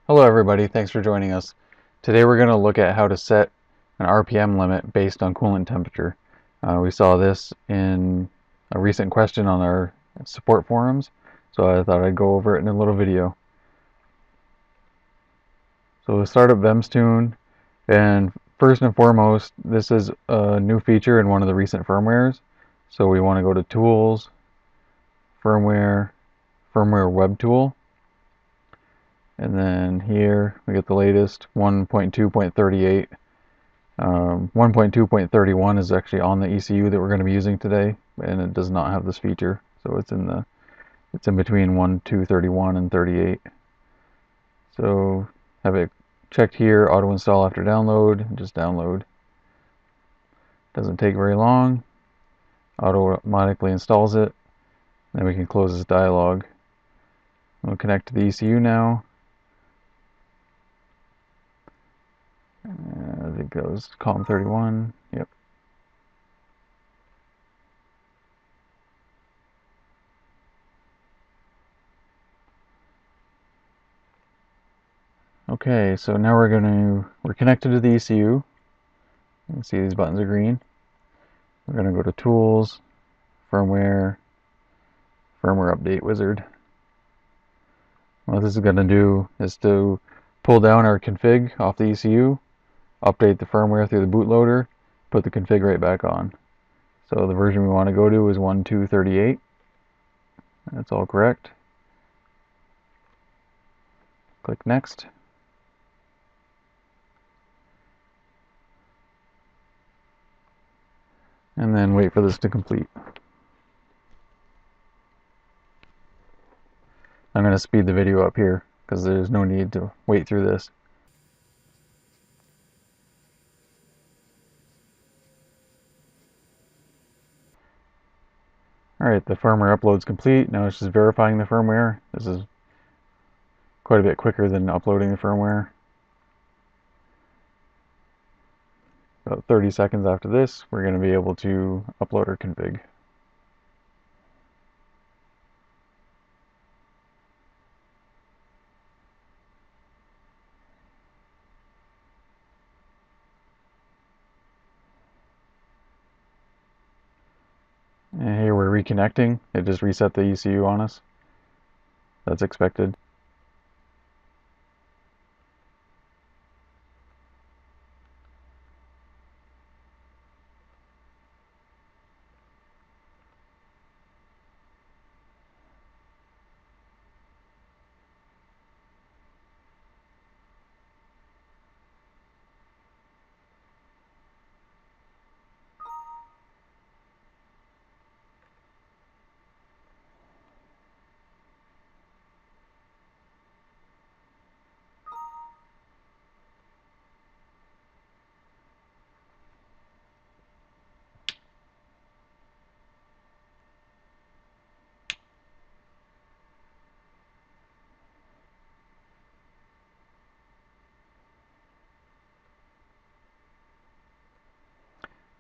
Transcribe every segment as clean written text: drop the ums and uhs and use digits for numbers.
Hello everybody, thanks for joining us. Today we're going to look at how to set an RPM limit based on coolant temperature. We saw this in a recent question on our support forums, so I thought I'd go over it in a little video. So we'll start up VEMS Tune, and first and foremost, this is a new feature in one of the recent firmwares. So we want to go to Tools, Firmware, Firmware Web Tool. And then here we get the latest 1.2.38. 1.2.31 is actually on the ECU that we're going to be using today, and it does not have this feature. So it's in between 1.2.31 and 38. So have it checked here, auto install after download, just download. Doesn't take very long. Automatically installs it. Then we can close this dialog. We'll connect to the ECU now. I think that was column 31. Yep. Okay, so now we're connected to the ECU. You can see these buttons are green. We're going to go to Tools, Firmware, Firmware Update Wizard. What this is going to do is to pull down our config off the ECU, update the firmware through the bootloader, put the config right back on. So the version we want to go to is 1.2.38. That's all correct. Click Next. And then wait for this to complete. I'm going to speed the video up here because there's no need to wait through this. Alright, the firmware upload's complete. Now it's just verifying the firmware. This is quite a bit quicker than uploading the firmware. About 30 seconds after this, we're going to be able to upload our config. And here we're reconnecting. It just reset the ECU on us. That's expected.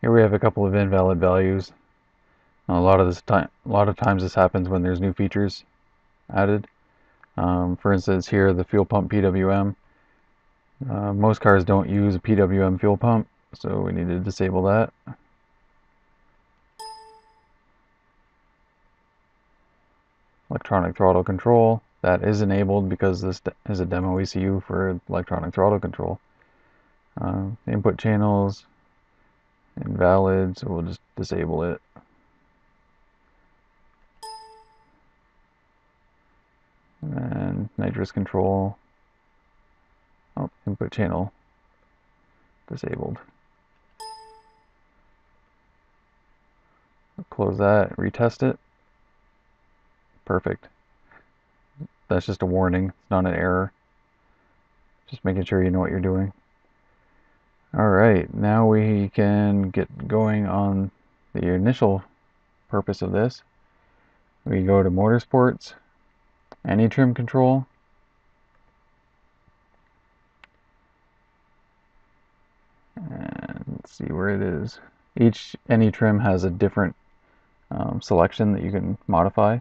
Here we have a couple of invalid values. A lot of times this happens when there's new features added. For instance, here the fuel pump PWM. Most cars don't use a PWM fuel pump, so we need to disable that. Electronic throttle control, that is enabled because this is a demo ECU for electronic throttle control. Input channels, invalid, so we'll just disable it. And nitrous control, input channel disabled. Close that, retest it. Perfect. That's just a warning, it's not an error. Just making sure you know what you're doing. Alright, now we can get going on the initial purpose of this. We go to Motorsports, anytrim control. And let's see where it is. Each anytrim has a different selection that you can modify.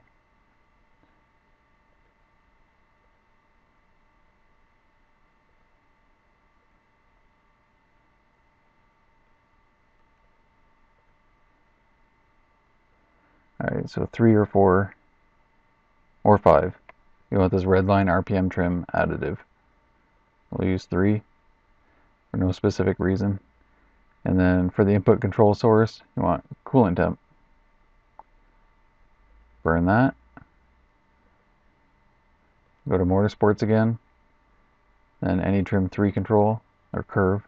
Alright, so 3 or 4 or 5. You want this redline RPM trim additive. We'll use 3 for no specific reason. And then for the input control source, you want coolant temp. Burn that. Go to motorsports again. Then anytrim 3 control or curve.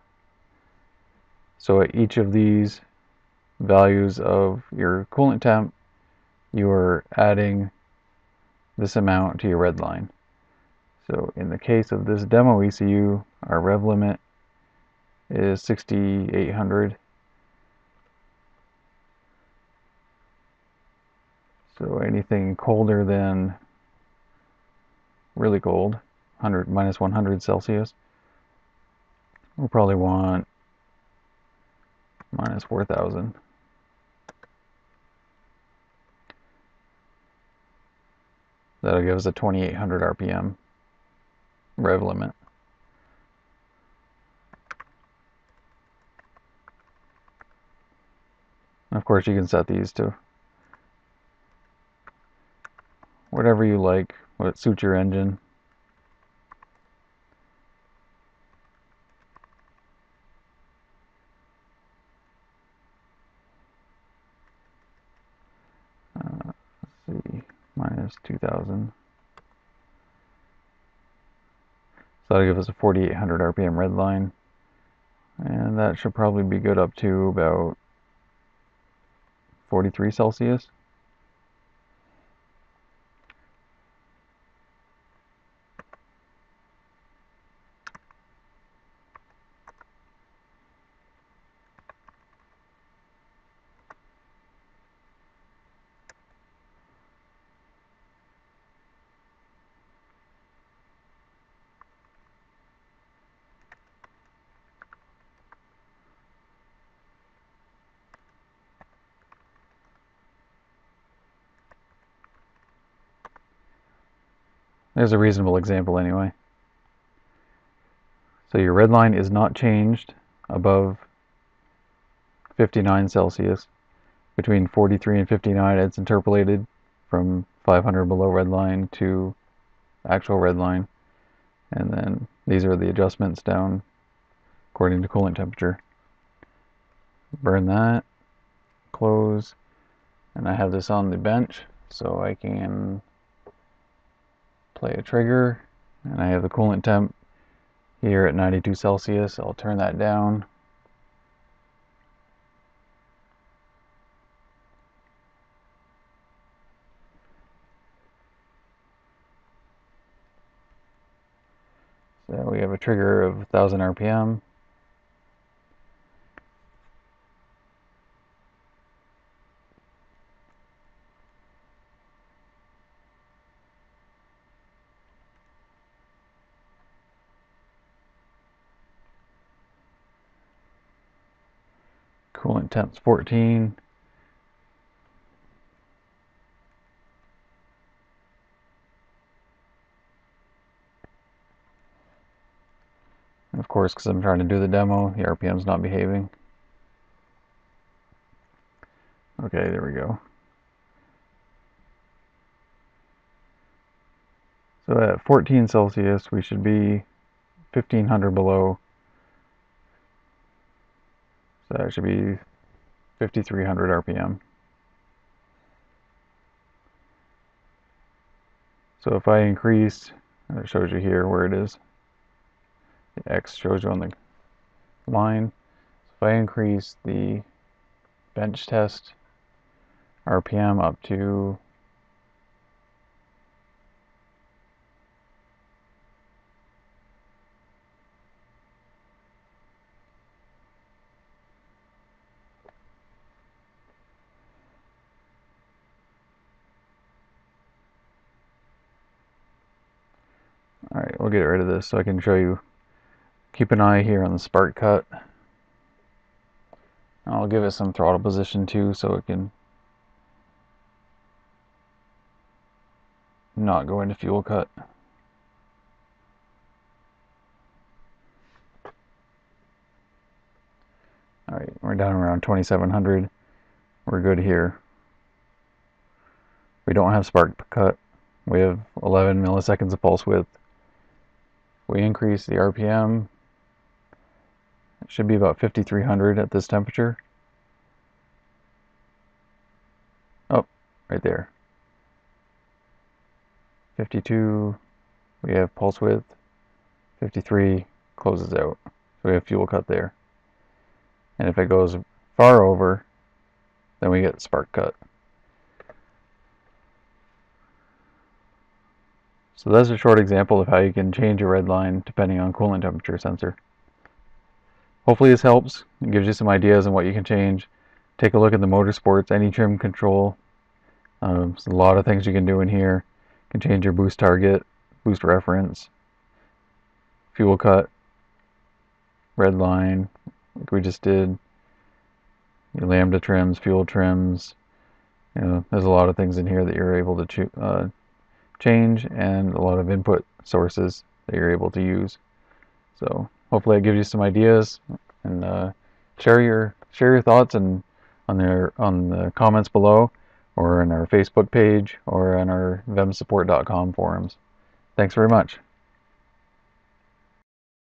So at each of these values of your coolant temp, you are adding this amount to your red line. So in the case of this demo ECU, our rev limit is 6800. So anything colder than really cold, minus 100 Celsius, we'll probably want minus 4000. That'll give us a 2800 RPM rev limit. And of course, you can set these to whatever you like, what suits your engine. Let's see, minus 2000. So that'll give us a 4800 RPM red line. And that should probably be good up to about 43 Celsius. There's a reasonable example anyway. So your red line is not changed above 59 Celsius. Between 43 and 59, it's interpolated from 500 below red line to actual red line. And then these are the adjustments down according to coolant temperature. Burn that, close, and I have this on the bench so I can play a trigger, and I have the coolant temp here at 92 Celsius. I'll turn that down. So we have a trigger of 1000 RPM. Coolant temp's 14. And of course, because I'm trying to do the demo, the RPM's not behaving. Okay, there we go. So at 14 Celsius, we should be 1500 below. So that should be 5300 RPM. So if I increase, it shows you here where it is. The X shows you on the line. So if I increase the bench test RPM up to 'Alright, we'll get rid of this so I can show you. Keep an eye here on the spark cut. I'll give it some throttle position too so it can not go into fuel cut. Alright, we're down around 2700. We're good here. We don't have spark cut. We have 11 milliseconds of pulse width. If we increase the RPM, it should be about 5,300 at this temperature. Oh, right there. 52, we have pulse width. 53 closes out. So we have fuel cut there. And if it goes far over, then we get spark cut. So that's a short example of how you can change your red line depending on coolant temperature sensor. Hopefully this helps and gives you some ideas on what you can change. Take a look at the motorsports anytrim control. There's a lot of things you can do in here. You can change your boost target, boost reference, fuel cut, red line, like we just did, your lambda trims, fuel trims. There's a lot of things in here that you're able to change, and a lot of input sources that you're able to use. So hopefully it gives you some ideas, and share your thoughts on the comments below, or on our Facebook page, or on our VEMSsupport.com forums. Thanks very much.